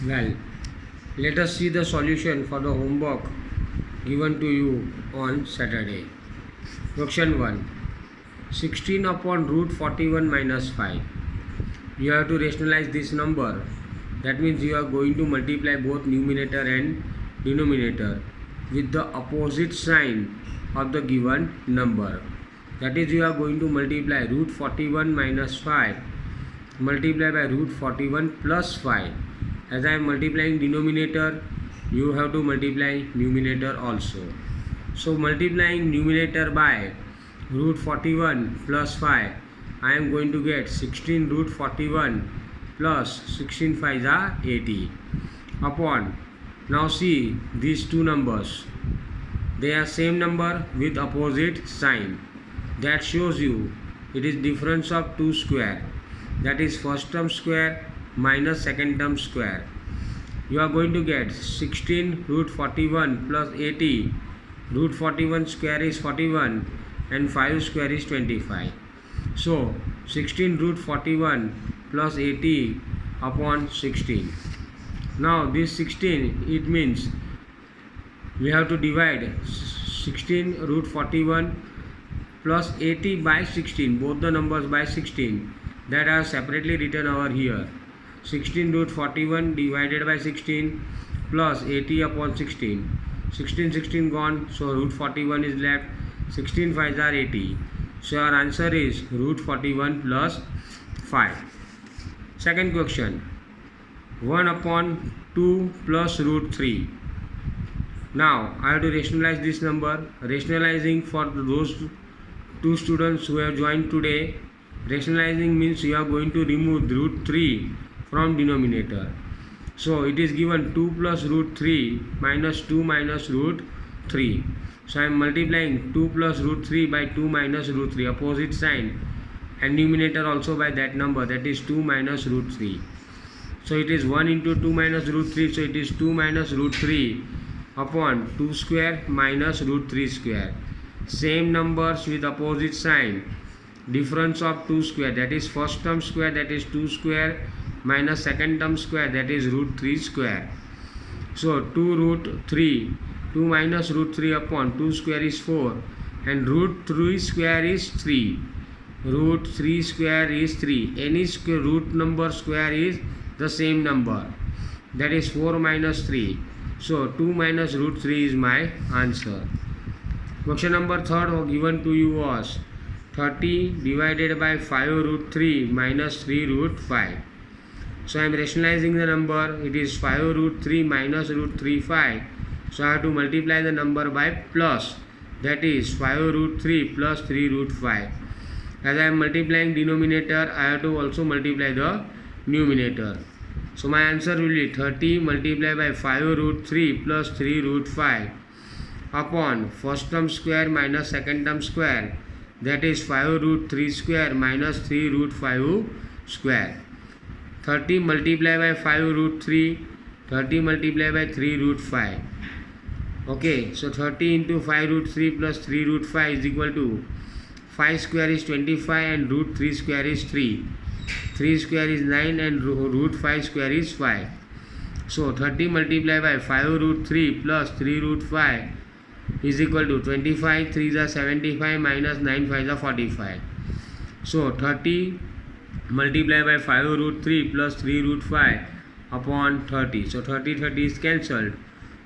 Well, let us see the solution for the homework given to you on Saturday. Question 1. 16 upon root 41 minus 5. You have to rationalize this number. That means you are going to multiply both numerator and denominator with the opposite sign of the given number. That is, you are going to multiply root 41 minus 5 multiply by root 41 plus 5. As I am multiplying denominator, you have to multiply numerator also. So multiplying numerator by root 41 plus 5, I am going to get 16 root 41 plus 16 5s are 80 upon. Now see these two numbers. They are same number with opposite sign. That shows you it is difference of two square. That is first term square minus second term square. You are going to get 16 root 41 plus 80. Root 41 square is 41 and 5 square is 25. So 16 root 41 plus 80 upon 16. Now this 16, it means we have to divide 16 root 41 plus 80 by 16, both the numbers by 16, that are separately written over here. 16 root 41 divided by 16 plus 80 upon 16. 16 gone, so root 41 is left. 16 5s are 80. So our answer is root 41 plus 5. Second question. 1 upon 2 plus root 3. Now I have to rationalize this number. Rationalizing for those two students who have joined today, rationalizing means you are going to remove root 3 from denominator. So it is given 2 plus root 3 minus 2 minus root 3. So I am multiplying 2 plus root 3 by 2 minus root 3, opposite sign, and numerator also by that number, that is 2 minus root 3. So it is 1 into 2 minus root 3, so it is 2 minus root 3 upon 2 square minus root 3 square. Same numbers with opposite sign. Difference of 2 square, that is first term square, that is 2 square minus second term square, that is root 3 square. So 2 root 3, 2 minus root 3 upon 2 square is 4, and root 3 square is 3. Root 3 square is 3. Any square root number square is the same number, that is 4 minus 3. So 2 minus root 3 is my answer. Question number 3 given to you was 30 divided by 5 root 3 minus 3 root 5. So I am rationalizing the number. It is 5 root 3 minus root 3 5. So I have to multiply the number by plus. That is 5 root 3 plus 3 root 5. As I am multiplying denominator, I have to also multiply the numerator. So my answer will be 30 multiplied by 5 root 3 plus 3 root 5 upon first term square minus second term square, that is 5 root 3 square minus 3 root 5 square. 30 multiplied by 5 root 3, 30 multiplied by 3 root 5. Okay, so 30 into 5 root 3 plus 3 root 5 is equal to 5 square is 25 and root 3 square is 3. 3 square is 9 and root 5 square is 5. So 30 multiplied by 5 root 3 plus 3 root 5 is equal to 25, 3s are 75 minus 9 5s are 45. So 30 multiplied by 5 root 3 plus 3 root 5 upon 30. So 30 is cancelled.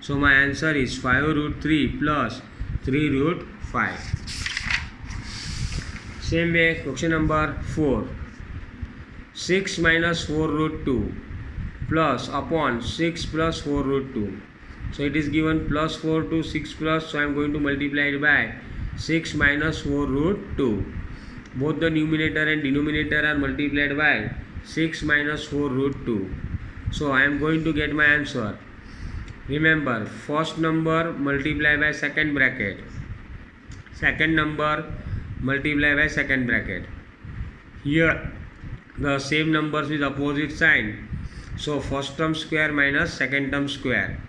So my answer is 5 root 3 plus 3 root 5. Same way, question number 4. 6 minus 4 root 2 plus upon 6 plus 4 root 2. So it is given plus 4 to 6 plus, so I am going to multiply it by 6 minus 4 root 2. Both the numerator and denominator are multiplied by 6 minus 4 root 2. So I am going to get my answer. Remember, first number multiply by second bracket. Second number multiply by second bracket. Here the same numbers with opposite sign. So first term square minus second term square.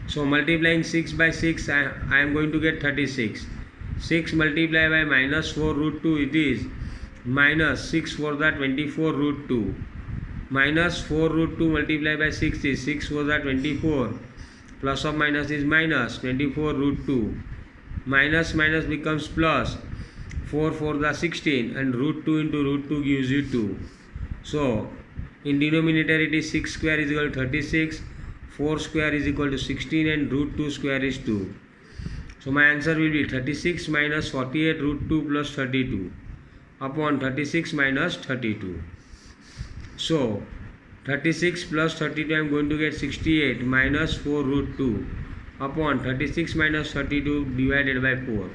So multiplying 6 by 6, I am going to get 36. 6 multiplied by minus 4 root 2, it is minus 6 for the 24 root 2. minus 4 root 2 multiplied by 6 is 6 4s are 24, plus or minus is minus 24 root 2, minus minus becomes plus, 4 4s are 16, and root 2 into root 2 gives you 2. So in denominator it is 6 square is equal to 36, 4 square is equal to 16, and root 2 square is 2. So my answer will be 36 minus 48 root 2 plus 32 upon 36 minus 32. So 36 plus 32 I am going to get 68 minus 4 root 2 upon 36 minus 32 divided by 4.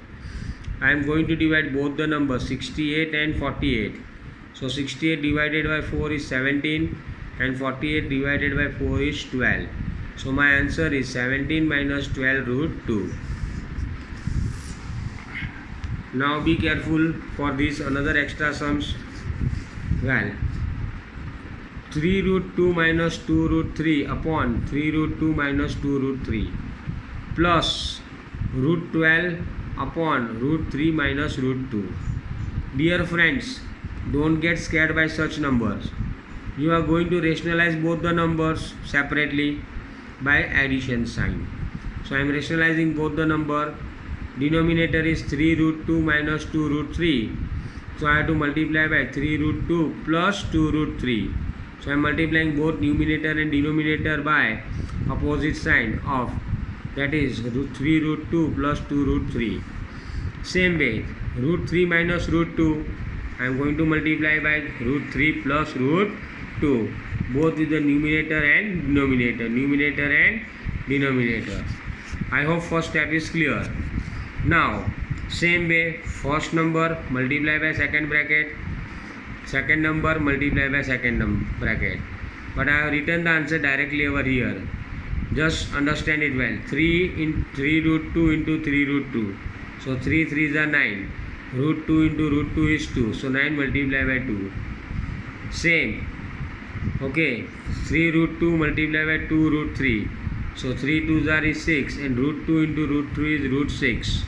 I am going to divide both the numbers 68 and 48. So 68 divided by 4 is 17 and 48 divided by 4 is 12. So my answer is 17 minus 12 root 2. Now be careful for this another extra sums. Well, 3 root 2 minus 2 root 3 upon 3 root 2 minus 2 root 3 plus root 12 upon root 3 minus root 2. Dear friends, don't get scared by such numbers. You are going to rationalize both the numbers separately by addition sign. So I am rationalizing both the number. Denominator is 3 root 2 minus 2 root 3. So I have to multiply by 3 root 2 plus 2 root 3. So I am multiplying both numerator and denominator by opposite sign of, that is root 3 root 2 plus 2 root 3. Same way, root 3 minus root 2 I am going to multiply by root 3 plus root 2, both with the numerator and denominator. I hope first step is clear. Now same way, first number multiply by second bracket, second number multiply by second bracket, but I have written the answer directly over here. Just understand it well. 3 in 3 root 2 into 3 root 2. So 3 3s are 9. Root 2 into root 2 is 2. So 9 multiplied by 2. Same. Okay. 3 root 2 multiplied by 2 root 3. So 3 2s are is 6. And root 2 into root 3 is root 6.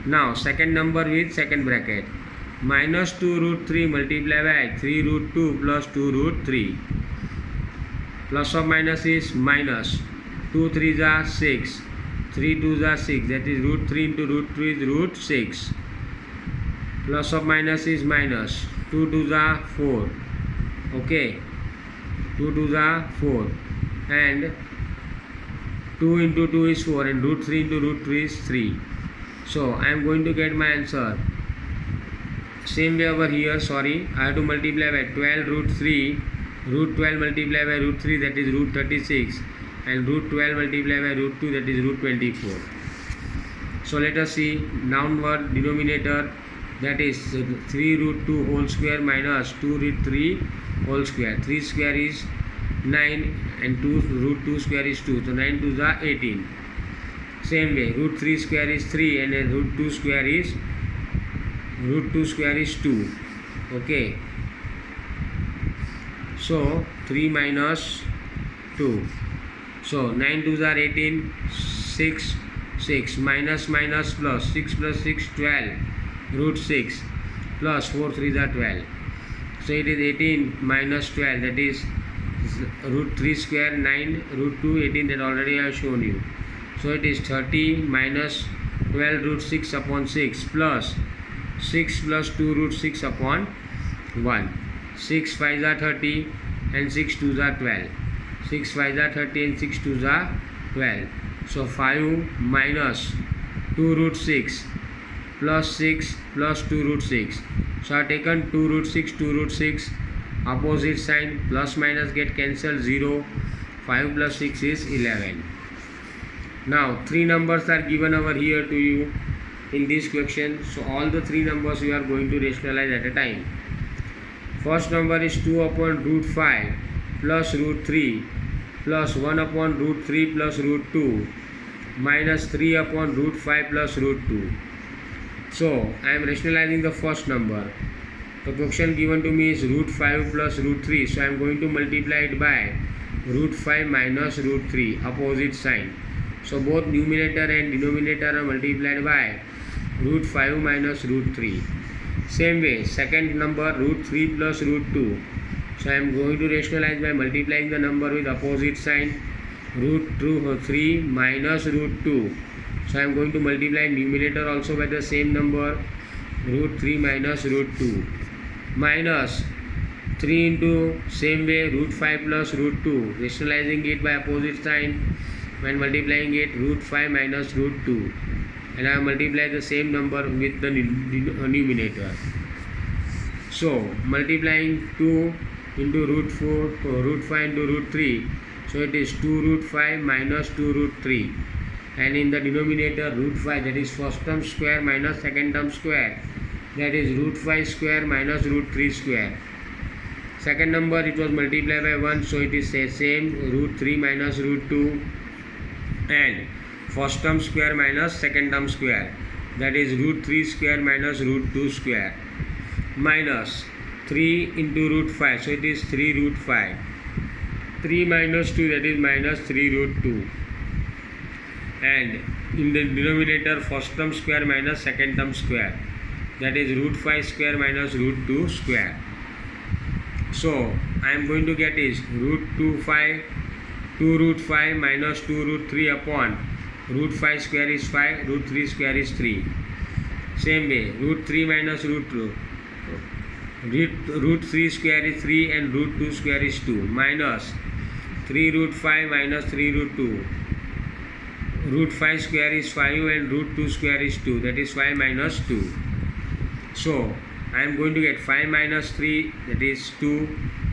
Now second number with second bracket. Minus 2 root 3 multiplied by 3 root 2 plus 2 root 3. Plus or minus is minus. 2 3s are 6. 3 2s are 6. That is root 3 into root 3 is root 6. Plus or minus is minus. 2 2s are 4. Okay. 2 2s are 4. And 2 into 2 is 4. And root 3 into root 3 is 3. So I am going to get my answer. Same way over here. Sorry. I have to multiply by 12 root 3. Root 12 multiplied by root 3, that is root 36, and root 12 multiplied by root 2, that is root 24. So let us see downward denominator, that is 3 root 2 whole square minus 2 root 3 whole square. 3 square is 9 and 2 root 2 square is 2. So 9 2s are 18. Same way, root 3 square is 3 and then root 2 square is 2. Okay. So 3 minus 2. So 9 2s are 18. 6 6 minus minus plus 6 plus 6 12 root 6 plus 4 3s are 12. So it is 18 minus 12, that is root 3 square 9 root 2 18, that already I have shown you. So it is 30 minus 12 root 6 upon 6 plus 6 plus 2 root 6 upon 1. 6 5s are 30 and 6 2s are 12. 6 5s are 30 and 6 2s are 12. So 5 minus 2 root 6 plus 6 plus 2 root 6. So I have taken 2 root 6, 2 root 6, opposite sign, plus minus get cancelled, 0. 5 plus 6 is 11. Now 3 numbers are given over here to you in this question. So all the 3 numbers you are going to rationalize at a time. First number is 2 upon root 5 plus root 3 plus 1 upon root 3 plus root 2 minus 3 upon root 5 plus root 2. So I am rationalizing the first number. The question given to me is root 5 plus root 3. So I am going to multiply it by root 5 minus root 3, opposite sign. So both numerator and denominator are multiplied by root 5 minus root 3. Same way, second number root 3 plus root 2. So I am going to rationalize by multiplying the number with opposite sign. Root 3 minus root 2. So I am going to multiply numerator also by the same number. Root 3 minus root 2. Minus 3 into same way root 5 plus root 2. Rationalizing it by opposite sign. When multiplying it, root 5 minus root 2. And I multiply the same number with the numerator. So multiplying 2 into root 4, root 5 into root 3. So it is 2 root 5 minus 2 root 3. And in the denominator root 5, that is first term square minus second term square. That is root 5 square minus root 3 square. Second number it was multiplied by 1, so it is same, root 3 minus root 2. And first term square minus second term square, that is root 3 square minus root 2 square, minus 3 into root 5, so it is 3 root 5. 3 minus 2, that is minus 3 root 2. And in the denominator first term square minus second term square, that is root 5 square minus root 2 square. So I am going to get is root 2 root 5 minus 2 root 3 upon root 5 square is 5, root 3 square is 3. Same way, root 3 minus root 2. Root 3 square is 3 and root 2 square is 2. Minus 3 root 5 minus 3 root 2. Root 5 square is 5 and root 2 square is 2. That is 5 minus 2. So I am going to get 5 minus 3, that is 2.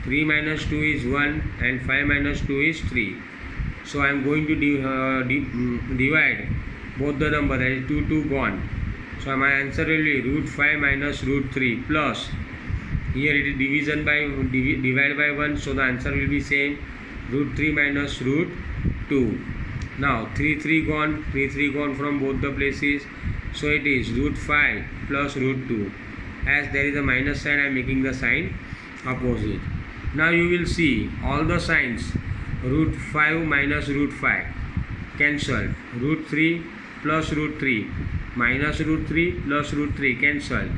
3 minus 2 is 1 and 5 minus 2 is 3. So I am going to divide both the number, that is 2 gone. So my answer will be root 5 minus root 3 plus, here it is division by divide by 1, so the answer will be same, root 3 minus root 2. Now 3 gone from both the places, so it is root 5 plus root 2. As there is a minus sign, I am making the sign opposite. Now you will see all the signs, root 5 minus root 5 cancelled, root 3 plus root 3 minus root 3 plus root 3 cancelled,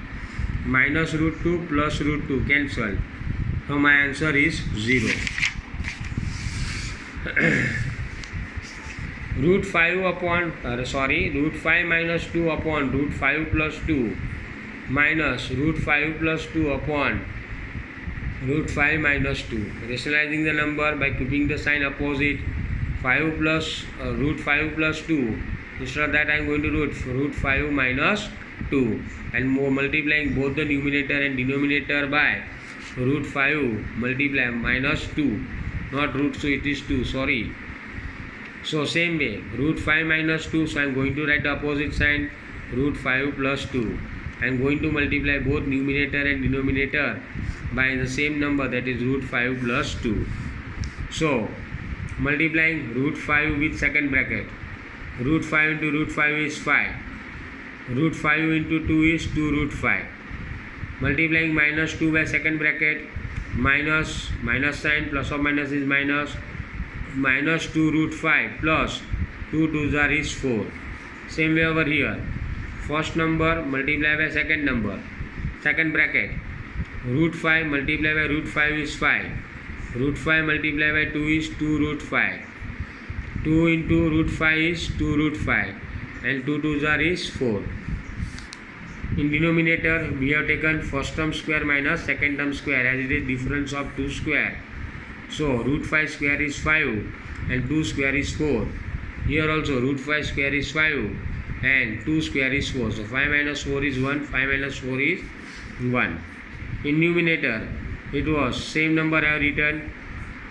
minus root 2 plus root 2 cancelled. So my answer is 0. Root 5 minus 2 upon root 5 plus 2 minus root 5 plus 2 upon root 5 minus 2. Rationalizing the number by keeping the sign opposite, 5 plus root 5 plus 2. Instead of that I am going to root 5 minus 2 and multiplying both the numerator and denominator by root 5 multiply minus 2, not root, so it is 2, sorry. So same way, root 5 minus 2, so I am going to write the opposite sign, root 5 plus 2. I am going to multiply both numerator and denominator by the same number, that is root 5 plus 2. So multiplying root 5 with second bracket, root 5 into root 5 is 5, root 5 into 2 is 2 root 5. Multiplying minus 2 by second bracket, minus sign, plus or minus is minus 2 root 5 plus 2 2s are is 4. Same way over here, first number multiply by second number, second bracket, root 5 multiply by root 5 is 5, root 5 multiply by 2 is 2 root 5, 2 into root 5 is 2 root 5 and 2 2s are is 4. In denominator we have taken first term square minus second term square, as it is difference of 2 square. So root 5 square is 5 and 2 square is 4. Here also root 5 square is 5 and 2 square is 4. So 5 minus 4 is 1, 5 minus 4 is 1. In numerator it was same number I have written,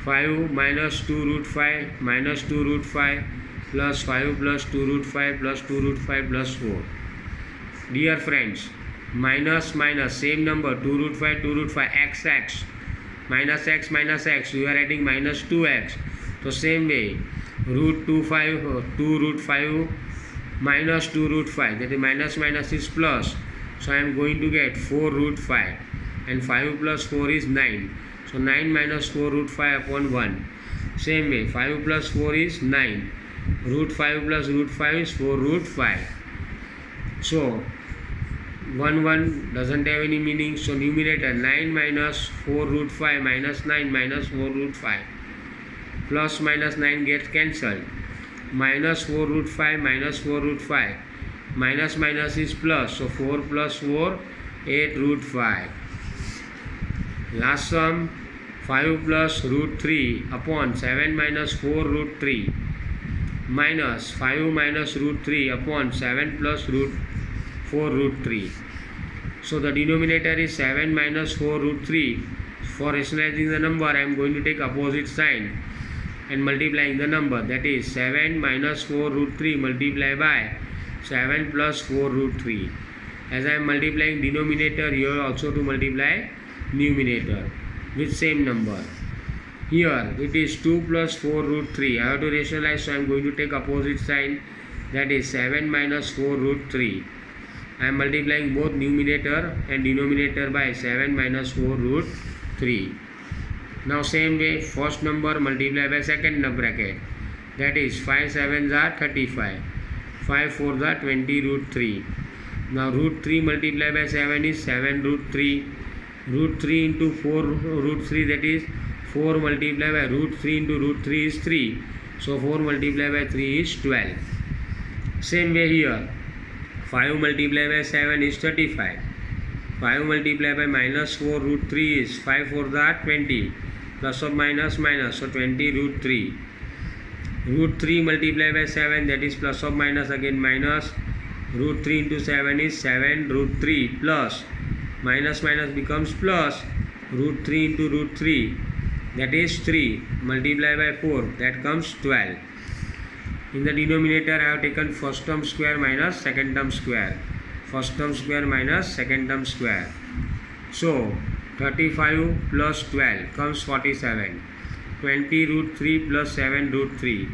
5 minus 2 root 5 minus 2 root 5 plus 5 plus 2 root 5 plus 2 root 5 plus 4. Dear friends, minus same number, 2 root 5 x minus x minus x, you are adding minus 2x. So same way, root 2 root 5 minus 2 root 5, that is minus is plus. So I am going to get 4 root 5 and 5 plus 4 is 9. So 9 minus 4 root 5 upon 1. Same way, 5 plus 4 is 9. Root 5 plus root 5 is 4 root 5. So 1 doesn't have any meaning, so numerator 9 minus 4 root 5 minus 9 minus 4 root 5. Plus minus 9 gets cancelled. Minus 4 root 5 minus 4 root 5. Minus minus is plus, so 4 plus 4, 8 root 5. Last sum, 5 plus root 3 upon 7 minus 4 root 3 minus 5 minus root 3 upon 7 plus root 4 root 3. So the denominator is 7 minus 4 root 3. For rationalizing the number, I am going to take opposite sign and multiplying the number. That is 7 minus 4 root 3 multiplied by 7 plus 4 root 3. As I am multiplying denominator, here also to multiply numerator with same number. Here it is 2 plus 4 root 3. I have to rationalize, so I am going to take opposite sign. That is 7 minus 4 root 3. I am multiplying both numerator and denominator by 7 minus 4 root 3. Now same way, first number multiplied by second bracket. That is 5 7s are 35. 5 4s are 20 root 3. Now root 3 multiplied by 7 is 7 root 3. Root 3 into 4 root 3, that is 4 multiplied by root 3 into root 3 is 3. So 4 multiplied by 3 is 12. Same way here. 5 multiplied by 7 is 35. 5 multiplied by minus 4 root 3 is 5 4s are 20. Plus or minus minus, so 20 root 3. Root 3 multiplied by 7, that is plus or minus again minus. Root 3 into 7 is 7 root 3 plus minus minus becomes plus. Root 3 into root 3, that is 3 multiplied by 4, that comes 12. In the denominator I have taken first term square minus second term square. First term square minus second term square. So 35 plus 12 comes 47. 20 root 3 plus 7 root 3.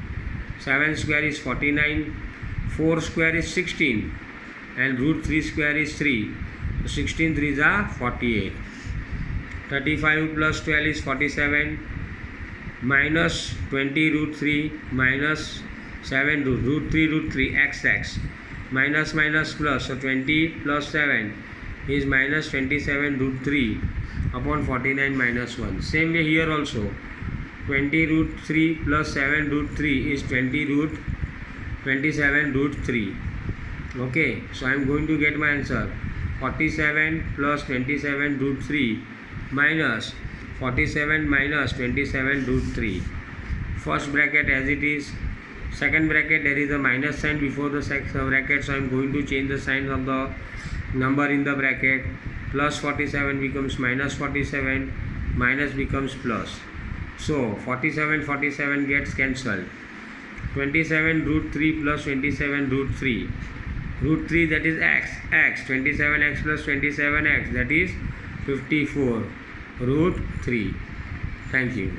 7 square is 49. 4 square is 16. And root 3 square is 3. So 16 3s are 48. 35 plus 12 is 47. Minus 20 root 3 minus 7 root 3 root 3 x. Minus minus plus, so 20 plus 7 is minus 27 root 3 upon 49 minus 1. Same way here also. 20 root 3 plus 7 root 3 is 27 root 3. Okay, so I am going to get my answer. 47 plus 27 root 3 minus 47 minus 27 root 3. First bracket as it is. Second bracket, there is a minus sign before the bracket, so I am going to change the sign of the number in the bracket. Plus 47 becomes minus 47, minus becomes plus. So 47 gets cancelled. 27 root 3 plus 27 root 3. Root 3, that is x. 27x plus 27x, that is 54 root 3. Thank you.